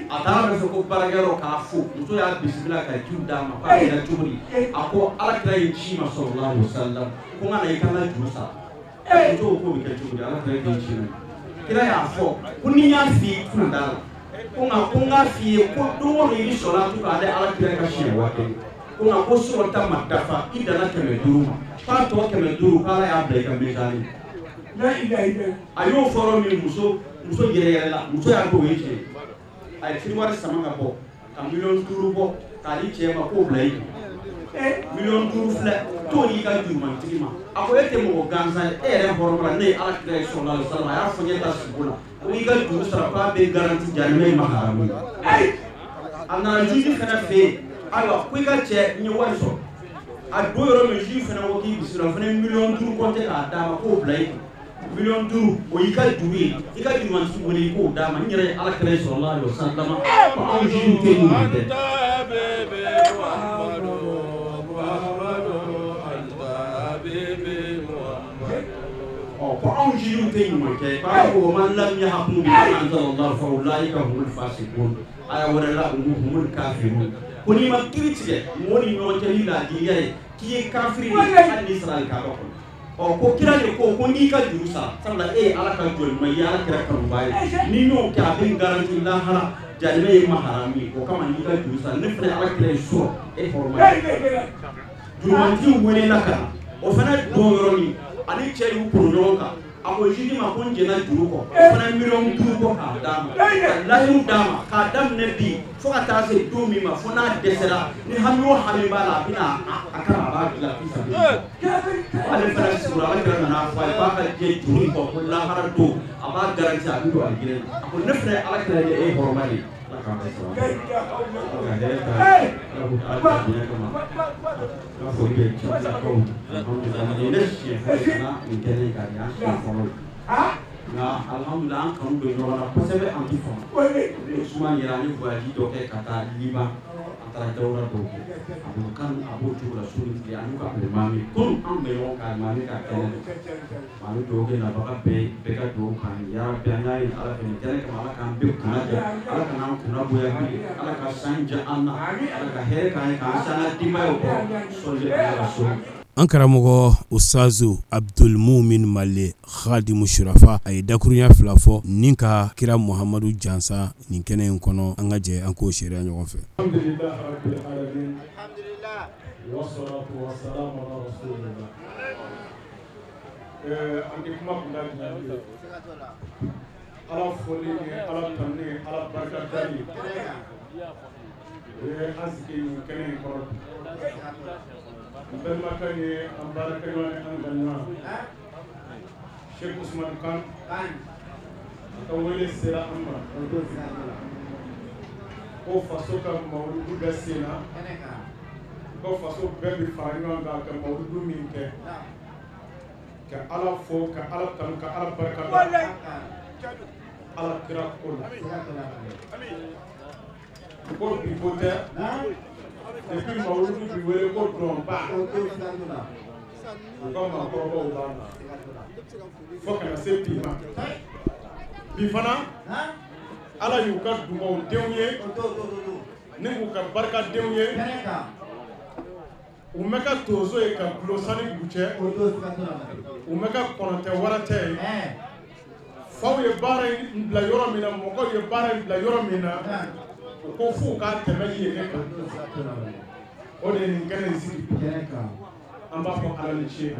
a taara bɛ fɛ ko baarakɛyɔrɔ k'a fo muso y'a bisimila ka jiw d'a ma k'a yɛrɛ cogo di a ko ala kira ye ci ma sallallahu alaihi wasallam ko n ka na i ka n ka juru sara muso ko k'o bɛ kɛ cogo di ala kira ye ci ma kira y'a fɔ ko ni n y'a f'i ye tuna da la ko nka ko n k'a f'i ye ko don o don i bɛ sɔrɔ a tu k'ale ala kira ka siɲɛ waati ko nka ko sɔrɔ ta ma dafa i danna 500 ma k'a tɔ 500 k'ala y'a bila i ka mezani a y'o fɔra min muso yɛrɛ la muso y'a ko o ye tiɲɛ a ye firiwari sama ka bɔ ka $5,000,000 bɔ k'a di cɛ ma k'o bila i kun $5,000,000 filɛ t'o y'i ka jurumantigi ma a ko e tɛ mɔgɔ gansan ye e yɛrɛ hɔrɔnba ne ye ala kira ye sallallahu alaihi wasallam a y'a fɔ ɲɛ ta sigo la ko i ka juru sara k'a bɛ garanti jarimɛ ma haramu ye a nana juge fana fɛ yen ayiwa ko i ka cɛ n ye wari sɔrɔ a don yɔrɔ min juge fana ko k'i bisimila o fana ye $5,000,000 compté k'a d'a ma k'o bila i kun $5,000,000 o y'i ka juru ye i ka jurumantigi wele i k'o d'a ma n yɛrɛ ye ala kira ye sallallahu alaihi wasallam ko anw juge tɛ ɲuman tɛ ko anw juge tɛ ɲuman kɛ k'a fɔ wa man lam yahkum bima anzalallahu fa ulaika humul fasiqun aya wɛrɛ la humul kafirun ko n'i ma kiiri tigɛ mɔgɔ ni ɲɔgɔn cɛ ni laadiriya ye k'i ye kafiri ye hali n'i sara i kaaba kɔnɔ ko kira de ko n'i ka juru sara sabula e ye ala ka jɔnɲuman ye ala kɛra kanuba ye n'i y'o kɛ a bɛ garanti lahara jalimɛ ye ma haramu ye o kama n'i ka juru sara ne fana ala kira ye sɔrɔ e hɔrɔma ye jurumantigi welela ka na o fana don yɔrɔ min ani cɛ y'u kuru ɲɔgɔn kan a ko juge ma ko n jɛna juru kɔ o fana $5,000,000 bɔ k'a d'a ma ka layiru d'a ma k'a daminɛ bi fo ka taa se don min ma fo n'a dɛsɛra ni hami o hami b'a la a bɛna a kan a b'a dilan sisan ale fana sigura ala kɛra nana fɔ a ye k'a ka jɛ juru in kɔ ko lahara don a b'a garanti a bɛ don alijinɛ na a ko ne fana ala kɛra ye e hɔrɔma de ye ala k'an bɛɛ sara ala ka hɛrɛ k'an ye ala k'o ala k'a diɲɛ kama ala foli bɛ cɛlakaw alhamdulilayi nin ye ne siɲɛ fɔlɔ ye kana nin kɛ ne ka nin y'an siɲɛ fɔlɔ ye nka alhamdulilayi an kanu bɛ ɲɔgɔn na kosɛbɛ an ti fɔlɔ suma yɛrɛ an ye voyage dɔ kɛ ka taa Liban an taara dawura dɔw kɛ a b'o kan a b'o cogo la suni tile an y'u ka alimami komi an bɛ ɲɔgɔn kan alimami ka kɛnɛ an bɛ dugawu kɛ nabaga bɛɛ ka dugawu kan yarabi an y'a ye ala fɛ nin kɛnɛ kama ala k'an bɛɛ kunna diya ala ka n'an kunna bonya bi ala ka san diya an na ala ka hɛrɛ k'an ye k'an san an ka denbayaw kɔrɔ sɔli ala ka so. An karamɔgɔ Ustazu Abdulmumin Male Khadimu Shurafa a ye dakurunya 2 fɔ nin ka kira Muhamadu jansa nin kɛnɛ in kɔnɔ an ka jɛ an k'o seereya ɲɔgɔn fɛ. Alhamdulillah rabbil alamin. Alhamdulillah. Wassalatu wassalamu ala rasulillah. An di kuma kun da ala foli ni ala tanni ala barika dali asike ni kene ko bel makani am baraka yone an ganna Sheikh Usman Khan ko wele sera amma ko faso ka mawludu besina ko faso bebe faño nga ka mawludu min ke ka ala fo ka ala tan ka ala baraka ala kira ko ko bi bote depuis mawludu bi wele ko don ba ko ma ko ba ubana fo kana se pima bi fana ala yu ka dumaw denye ne ku ka barka denye u meka tozo e ka glosani buche u meka konate warate faw ye bara bila yoro mina moko ye bara bila yoro mina ko fu ka teme ye ne ka o de ni ngene ziki amba ko ala ni che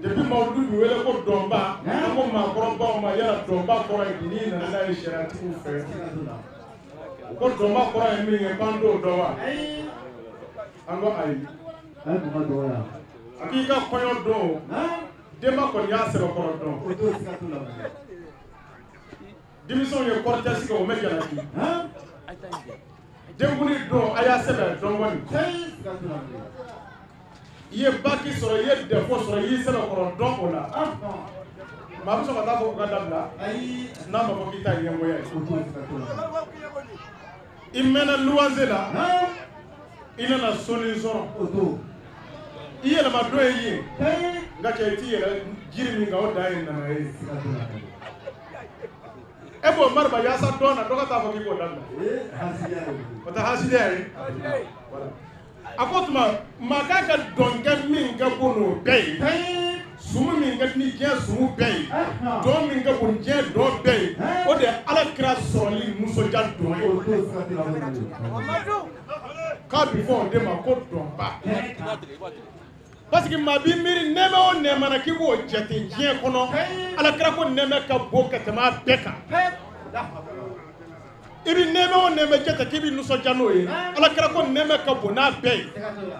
depuis mawludu bi wele ko domba ko ma koromba ma yara domba ko ni na na sharati ku fe ko domba ko mi nge pando dowa ango ai ko dowa akika koyo do demba ko ya se ko do dimission ye cortège ko me jala ki dembuni do aya se be do woni ye baki soro ye defo soro yi sera ko don ola ma bi so ka fo ka dabla na ma ko kita ye moya imena luanzela ina na solution iye na ma do yi ngache ti ye jiri mi nga o dai na na yi ebo marba ya sa dona do ka ta fo ki ko dabla ko ta haside wala akotuma makaka donga minga bono bay sumu minga ni je sumu bay do minga bon je do bay o de ala kra soli muso ja do ka before de ma ko don ba parce que ma bi miri neme o neme na ki bo jete je kono ala kra ko neme ka bo ka tama beka ibi neme o neme jeta kibi nuso jano ye ala kira ko neme ka bona be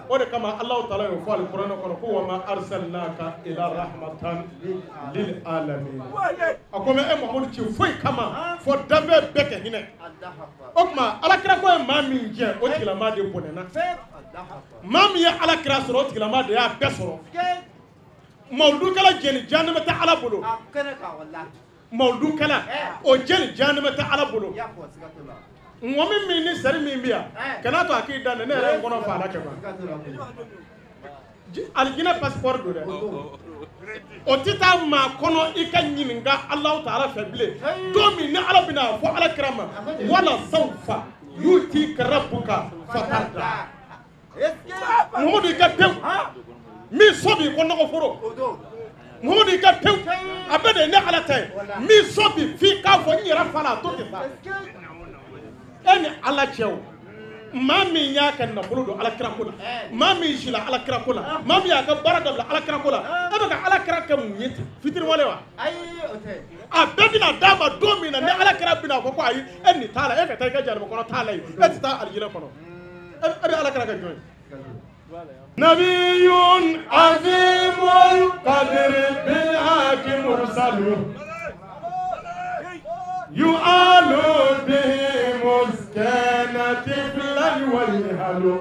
o de kama Allah taala yo fal Qur'an ko ko wa ma arsalnaka ila rahmatan lil alamin akome e Muhammad ci foi kama fo dabe beke hine okma ala kira ko ma min je o tigila ma de bonena mam ya ala kira soro o tigila ma de ya besoro mawdu kala jeni jannama ta ala bolo akene ka wallahi mawdu kala o jeli janama ta ala bolo ngomi min ni sari min biya kana to akida ne re ngono fa la ke ba aljina passeport do de o tita ma kono ikanyininga Allah taala fabile do mi ne ala bina fo ala krama wala sawfa yuti rabbuka fatarda modu ka pew mi sobi ko no foro Muhammadu ka pew abede ne ala tay mi sobi fi ka fo nyira fala to te fa ene ala chew mami nya kan na bulu do ala kira kula mami jila ala kira kula mami ya ka baraka do ala kira kula ebe ka ala kira kam nyit fitir wale wa abede na dama do mi na ne ala kira bina ko ayi eni tala e ka tay ka jarbo ko tala e ta aljina kono ebe ala kira ka joy نبي عظيم القدر بالحق مرسل يؤال به مسكن طفلا والهل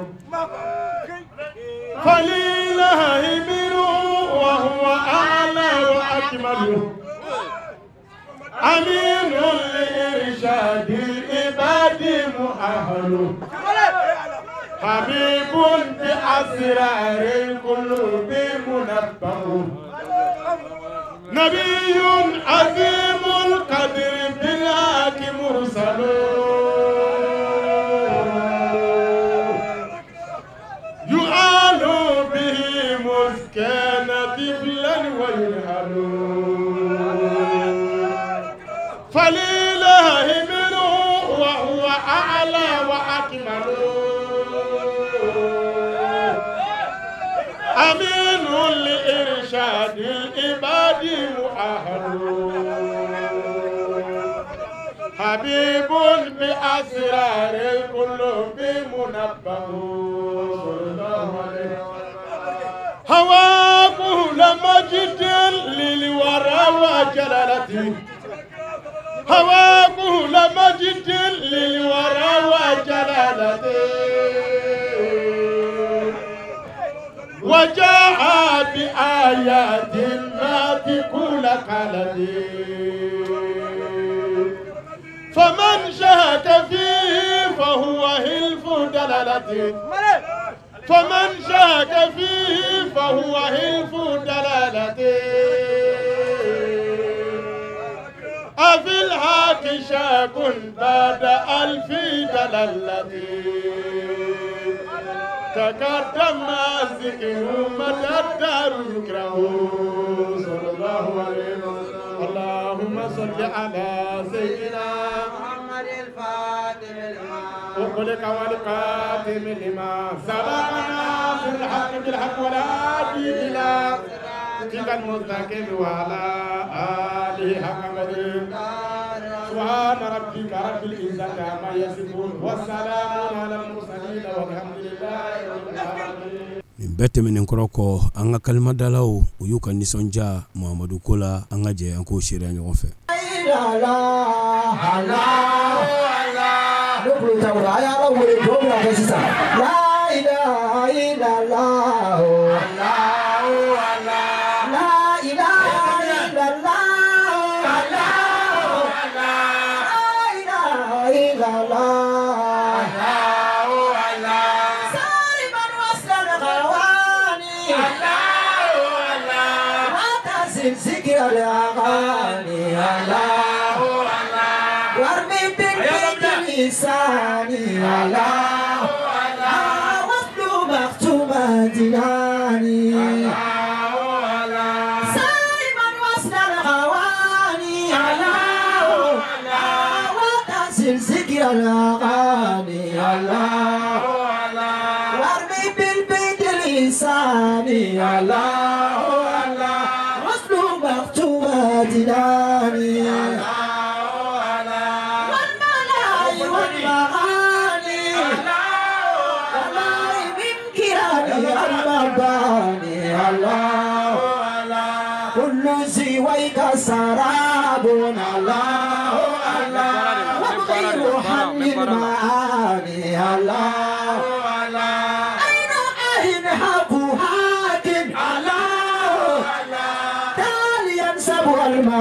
فلله منه وهو أعلى وأكمل أمين لإرشاد العباد مؤهل حبيب بأسرار القلوب منبه نبي عظيم القدر بالحق مرسل يؤال به مسكن طفلا وينهل فلله منه وهو أعلى وأكمل أمين لإرشاد العباد مؤهل حبيب بأسرار القلوب منبه هوى كل مجد للورى وجلالته هوى كل مجد للورى وجلالته وجاء بآيات ما كل قلبه فمن شهد فيه فهو هلف دلالته فمن شهد فيه فهو هلف دلالته أفي الحق شاك بعد ألف دلالته تقدم الذكر متى الدار يكره صلى الله عليه وسلم اللهم صل على سيدنا محمد الفاتح لما أغلق والقاتم لما سبقنا في الحق بالحق والهادي إلى تلك المستقيم وعلى آله حق قدره سبحان ربك رب العزة عما يصفون والسلام على المرسلين والحمد لله رب العالمين. bete menen kroko anga kalma dalaw uyuka nisonja Muhammadu Kola anga je anko shira nyon fe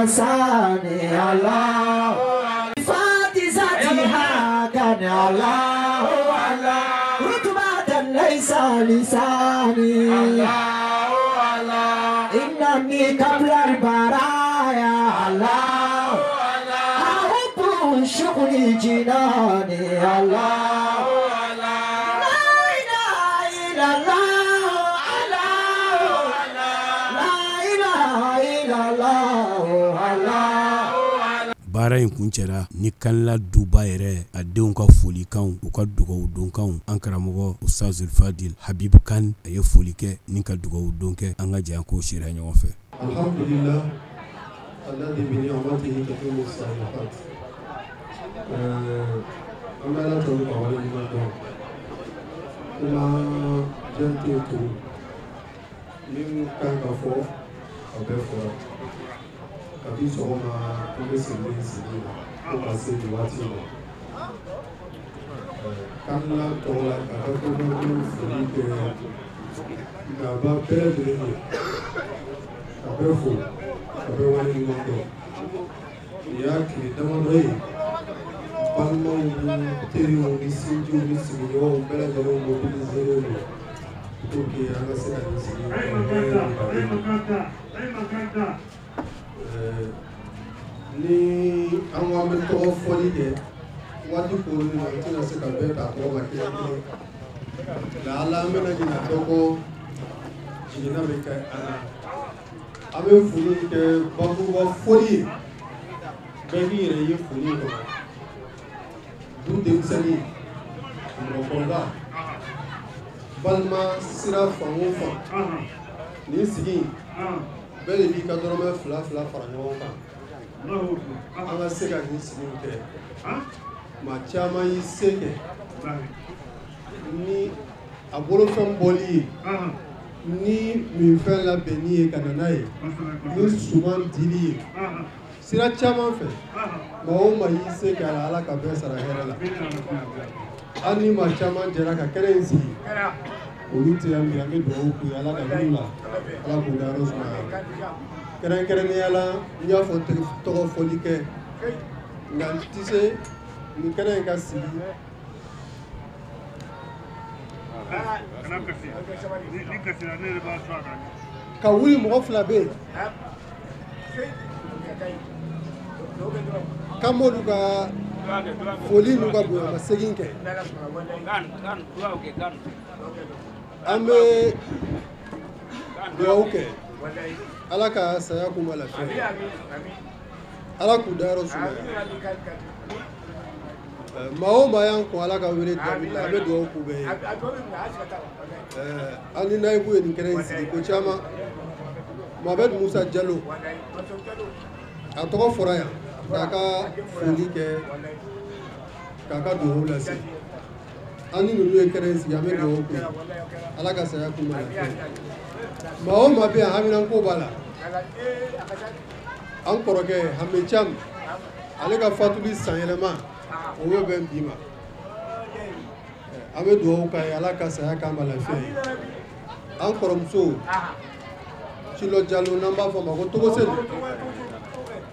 مساني الله فاتزاتها كان الله رتبة ليس لساني إنني قبل البرايا الله أحب شغل جناني الله لا إله إلا الله لا إله إلا الله bara in kuncɛra ni kanla duba yɛrɛ a denw ka folikan u ka dugawu donkan an karamɔgɔ Ustaz Fadil Habib Kan a ye foli kɛ ni ka dugawu don kɛ an ka jɛ an k'o sera ɲɔgɔn fɛ. Alhamdulillah alladhi bi ni'matihi tatimmu as-salihat. An bɛ Ala tanu ka wale ɲuman dɔn kuma jɛn tɛ to min kan ka fɔ a bɛɛ fɔra. Kabi sɔgɔma an bɛ sigi sigi fo ka se nin waati ma kanla tɔw la ka da ko foli kɛ gaba bɛɛ lajɛlen ye ka bɛɛ fo ka bɛɛ wale ɲuman dɔn nin y'a tile damadɔ ye balimaw ni teriw ni sinjiw ni sigiɲɔgɔnw bɛɛ lajɛlen mobiliseren don pour que an ka se ka nin sigi ni an ko an bɛ tɔgɔ fɔli kɛ waati kolen na an tɛna se ka bɛɛ ta tɔgɔ la kelen kelen nka ala an bɛna ɲina dɔ kɔ jiginna bɛ kɛ an na an bɛ foli kɛ bakuruba fɔli ye bɛɛ k'i yɛrɛ ye foli kɔnɔ du denmisɛnnin mɔgɔkɔrɔba balima sira fan o fan nin sigi bɛɛ de b'i ka dɔrɔmɛ fila fila fara ɲɔgɔn kan an ka se ka nin sigiw kɛ maa caman y'i se kɛ ni a bolofɛn bɔli ye ni minfɛn labɛnni ye ka na n'a ye ni suman dili ye sira caman fɛ maa o maa y'i se kɛ a la Ala ka bɛɛ sara hɛrɛ la hali ni maa caman jɛra ka kɛnɛ in sigi olu tɛ yan bi an bɛ dugawu k'u ye Ala ka hinɛ u la Ala k'u dayɔrɔ sumaya kɛrɛnkɛrɛnnenya la n y'a fɔ tɔgɔ fɔli kɛ nka n tɛ se nin kɛnɛ in ka sigi ka wuli mɔgɔ fila bɛ yen k'an b'olu ka foli n'u ka bonya segin kɛ an bɛ dugawu kɛ Ala ka saya k'u ma lafiya Ala k'u dayɔrɔ sumaya maa o maa y'an kɔn Ala ka wele jaabi la an bɛ dugawu k'u bɛɛ ye hali ni nayibu ye nin kɛnɛ in sigi ko caman Mohamed Musa Jalo a tɔgɔ fɔra yan k'a ka foli kɛ k'a ka dugawu lase an ni ninnu ye kɛnɛ in sigi an bɛ dugawu k'u ye Ala ka saya k'u ma lafiya maa o maa bɛ yan haminanko b'a la an kɔrɔkɛ Hame Cham ale ka fatuli sanyɛlɛma o bɛ bɛn bi ma an bɛ dugawu k'a ye Ala ka saya k'a ma lafiya ye an kɔrɔmuso Cilo Jalo n'an b'a fɔ ma ko Togoseni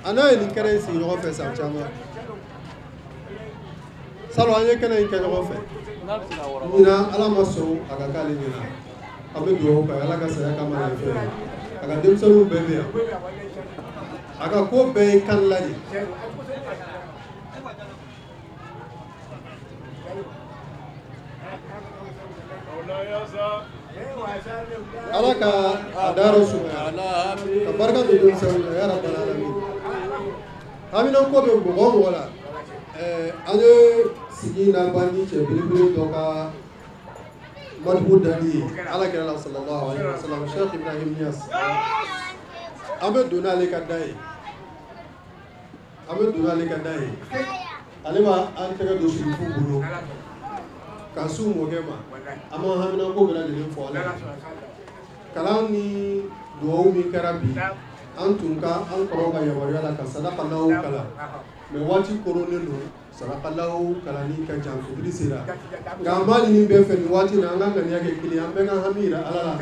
a n'a ye nin kɛnɛ in sigi ɲɔgɔn fɛ san caman salon an ye kɛnɛ in kɛ ɲɔgɔn fɛ ɲinan Ala ma sɔn a ka k'ale ɲɛna an bɛ dugawu k'a ye Ala ka saya k'a ma lafiya ye a ka denmisɛnninw bɛɛ bɛ yan a ka ko bɛɛ ye kan la de Ala ka a dayɔrɔ sumaya ka barika don denmisɛnninw na ya rabbal alamin haminanko bɛ mɔgɔ o mɔgɔ la an ye sigi laban ni cɛ belebele dɔ ka malibu dali ye Ala kɛra la sallallahu alaihi wa sallam Cheikh Ibrahim Niass an bɛ don n'ale ka da ye ale ma an tɛgɛ don sirifu bolo ka su mɔkɛ ma an ma haminanko bɛɛ lajɛlen fɔ ale kalan ni dugawu min kɛra bi an tun ka an kɔrɔw ka yamaruya la ka sadakalaw kalan mais waati koronnen don sadakalaw kalanni ka jan fitiri sera nka an b'a ɲini bɛɛ fɛ nin waati na an ka ŋaniya kɛ kelen an bɛɛ ka hami yira Ala la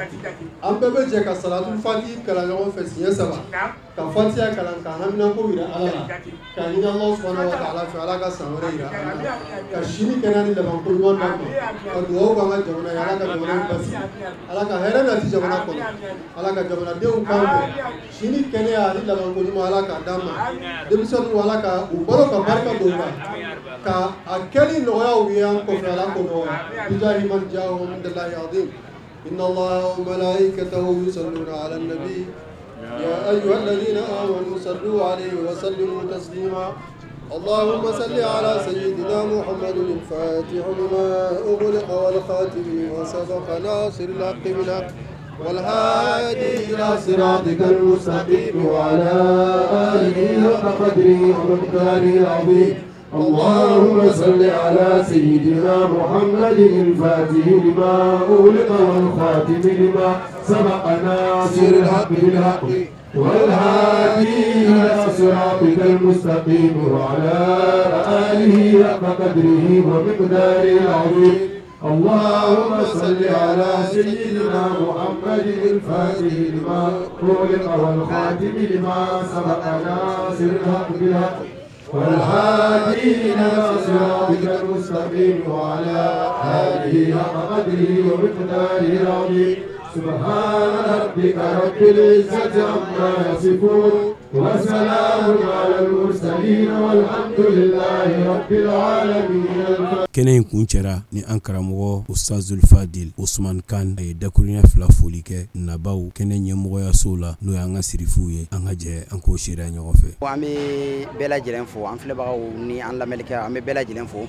an bɛɛ bɛ jɛ ka salatul fati kalan ɲɔgɔn fɛ siɲɛ 3 ka fatiya kalan ka haminanko yira Ala la ka ɲini Allah subhanahu wa ta'ala fɛ Ala ka san wɛrɛ yira an na ka sini kɛnɛya ni labanko ɲuman d'an ma ka dugawu k'an ka jamana ye Ala ka jamana in basigi Ala ka hɛrɛ nati jamana kɔnɔ Ala ka jamanadenw kan bɛn sini kɛnɛya ni labanko ɲuman Ala k'a d'an ma denmisɛnninw Ala ka u balo ka barika don u la ka a kɛli nɔgɔyaw ye an kɔfɛ Ala ko nɔgɔya bijahi man ja'ahum min Allahi azim inna Allaha wa malaikatahu yusalluna ala an-nabi يا أيها الذين آمنوا صلوا عليه وسلموا تسليما اللهم صل على سيدنا محمد الفاتح لما أغلق والخاتم لما سبق ناصر الحق بالحق والهادي إلى صراطك المستقيم وعلى آله حق قدره ومقداره العظيم اللهم صل على سيدنا محمد الفاتح لما أغلق والخاتم لما سبق ناصر الحق بالحق والهادي إلى صراطك المستقيم وعلى آله حق قدره ومقداره العظيم اللهم صل على سيدنا محمد الفاتح لما أغلق والخاتم لما سبق ناصر الحق بالحق والهادي إلى صراطك المستقيم وعلى آله حق قدره ومقداره العظيم سبحان ربك رب العزة عما يصفون وسلام على المرسلين والحمد لله رب العالمين. kɛnɛ in kun cɛra ni an karamɔgɔ Ustazul Fadil Usman Kan a ye dakuruɲɛ 2 foli kɛ nabaw kɛnɛ ɲɛmɔgɔyaso la n'o y'an ka sirifuw ye an ka jɛ an k'o seereya ɲɔgɔn fɛ. An bɛ bɛɛ lajɛlen fo an filɛbagaw ni an lamɛnnikɛlaw an bɛ bɛɛ lajɛlen fo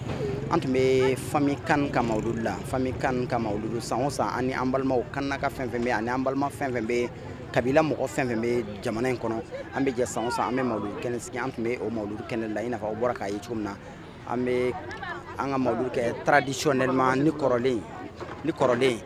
an tun bɛ Fami Kan ka mawuludu la Fami Kan ka mawuludu san o san an ni an balimaw Kanna ka fɛn fɛn bɛ ani an balima fɛn fɛn bɛ kabila mɔgɔ fɛn fɛn bɛ jamana in kɔnɔ an bɛ jɛ san o san an bɛ mawludu kɛnɛ sigi an tun bɛ o mawludu kɛnɛ la i n'a fɔ aw bɔra k'a ye cogo min na an bɛ an ka mawludu kɛ traditionnellement ni kɔrɔlen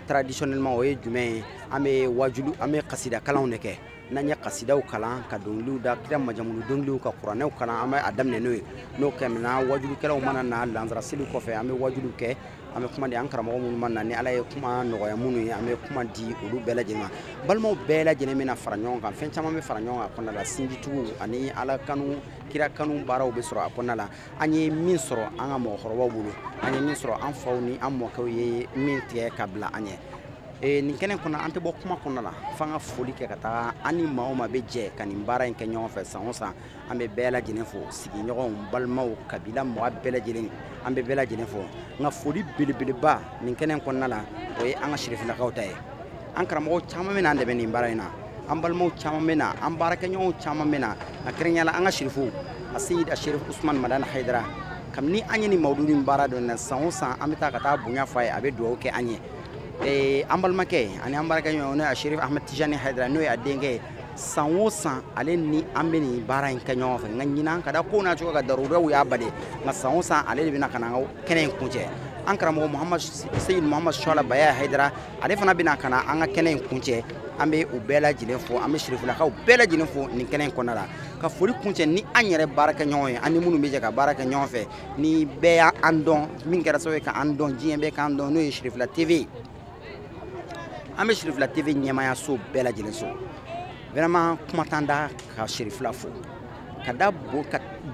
traditionnellement o ye jumɛn ye an bɛ wajulu an bɛ kasida kalanw de kɛ n'an ye kasidaw kalan ka dɔnkiliw da kira majamulu dɔnkiliw ka kuranɛw kalan an bɛ a daminɛ n'o ye n'o kɛmɛna wajulukɛlaw mana na lansara seli kɔfɛ an bɛ wajulu kɛ an bɛ kuma di an karamɔgɔ minnu ma na ni ala ye kuma nɔgɔya minnu ye an bɛ kuma di olu bɛɛ lajɛlen ma balimaw bɛɛ lajɛlen bɛna fara ɲɔgɔn kan fɛn caman bɛ fara ɲɔgɔn kan kɔnɔna la sinjitigiw ani ala kanu kira kanu baaraw bɛ sɔrɔ a kɔnɔna la an ye min sɔrɔ an ka mɔgɔkɔrɔbaw bolo an ye min sɔrɔ an faw ni an mɔkɛw ye min tigɛ ka bila an ɲɛ nin kɛnɛ kɔnɔ an tɛ bɔ kuma kɔnɔ la f'an ka foli kɛ ka taa an ni maa o maa bɛ jɛ ka nin baara in kɛ ɲɔgɔn fɛ san o san an bɛ bɛɛ lajɛlen fo sigiɲɔgɔnw balimaw kabila mɔgɔ bɛɛ lajɛlen an bɛ bɛɛ lajɛlen fo nka foli belebeleba nin kɛnɛ kɔnɔna la o ye an ka sirifilakaw ta ye an karamɔgɔw caman bɛ na an dɛmɛ nin baara in na an balimaw caman bɛ na an baarakɛɲɔgɔnw caman bɛ na a kɛrɛnkɛrɛnnenya la an ka sirifow a seyid a sherif usman madani hayidara kabini an ye nin mawludu nin baara dɔ na san o san an bɛ taa ka taa bonya f'a ye a bɛ dugawu kɛ an ye an balimakɛ ani an baarakɛɲɔgɔn n'o ye sherif ahmed tijani hayidara n'o ye a denkɛ ye san o san ale ni an bɛ nin baara in kɛ ɲɔgɔn fɛ nka ɲinan ka da ko n'a cogo ka darudaw y'a bali nka san o san ale de bɛna ka na an ka kɛnɛ in kuncɛ an karamɔgɔ seyid muhamad shuala baya hayidara ale fana bɛna ka na an ka kɛnɛ in kuncɛ an bɛ u bɛɛ lajɛlen fo an bɛ sirifilakaw bɛɛ lajɛlen fo nin kɛnɛ in kɔnɔna la ka foli kuncɛ ni an yɛrɛ baarakɛɲɔgɔn ye an ni minnu bɛ jɛ ka baara kɛ ɲɔgɔn fɛ ni bɛɛ y'an dɔn min kɛra sababu ye ka an dɔn diɲɛ bɛɛ k'an dɔn n'o ye sirifila tv an bɛ sirifila tv ɲɛmaayaso bɛɛ lajɛlen so vraiment kuma t'an da ka sirifila fo ka da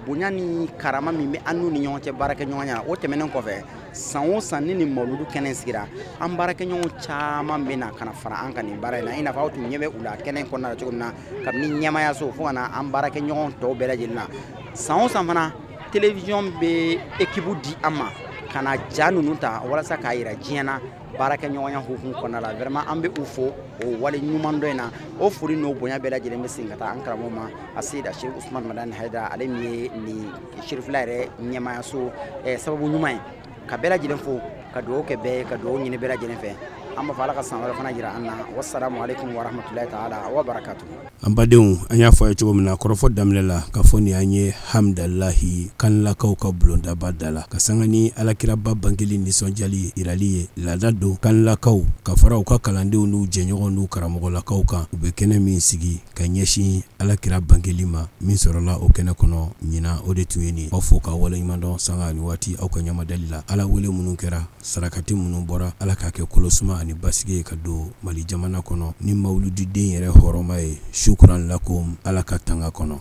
bonya ni karama min bɛ an n'u ni ɲɔgɔn cɛ baarakɛɲɔgɔnya la o tɛmɛnen kɔfɛ san o san ni nin mawludu kɛnɛ sigira an baarakɛɲɔgɔn caman bɛ na ka na fara an kan nin baara in na i n'a fɔ aw tun ɲɛ bɛ u la kɛnɛ in kɔnɔna la cogo min na kabini ɲɛmaayaso fo ka na an baarakɛɲɔgɔn tɔw bɛɛ lajɛlen na san o san fana télévision bɛ équipe di an ma ka na ja ninnu ta walasa k'a yira diɲɛ na baarakɛɲɔgɔnya hukumu kɔnɔna la vraiment an bɛ u fo o wale ɲuman dɔ in na o foli n'o bonya bɛɛ lajɛlen bɛ segin ka taa an karamɔgɔ ma a seyid sherif usman madani hayidara ale min ye nin sirifila yɛrɛ ɲɛmaayaso sababu ɲuman ye ka bɛɛ lajɛlen fo ka dugawu kɛ bɛɛ ye ka dugawu ɲini bɛɛ lajɛlen fɛ an b'a fɔ ala ka san wɛrɛ fana jira an na wassalamu alaikum warahmatullahi taala wa barakatuh an badenw an y'a fɔ a ye cogo min na kɔrɔfɔ daminɛ la ka fɔ nin an ye hamdalahi kanlakaw ka bulondaba da la ka sanga ni alakiraba bangeli nisɔndiyali yirali ye laada don kanlakaw ka fara u ka kalandenw n'u jɛɲɔgɔn n'u karamɔgɔlakaw kan u bɛ kɛnɛ min sigi ka ɲɛsin alakira bangeli ma min sɔrɔla o kɛnɛ kɔnɔ ɲina o de tun ye nin aw fo ka waleɲuman dɔn sanga ni waati aw ka ɲamadali la ala wele minnu kɛra sarakati minnu bɔra ala k'a kɛ kolosuma ani basigi ka don mali jamana kɔnɔ ni mawludiden yɛrɛ hɔrɔma ye shukran lakum ala ka tanga kɔnɔ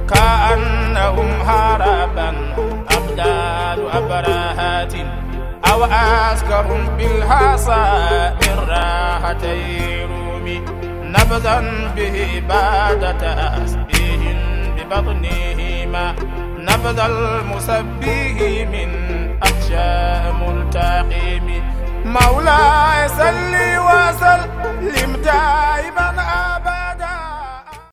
كأنهم هربا أبدال أبرهات أو أسكرهم بالحصى من راحتي رومي نبذا به بعد تأسبيه ببطنهما نبذ المسبيه من أخشى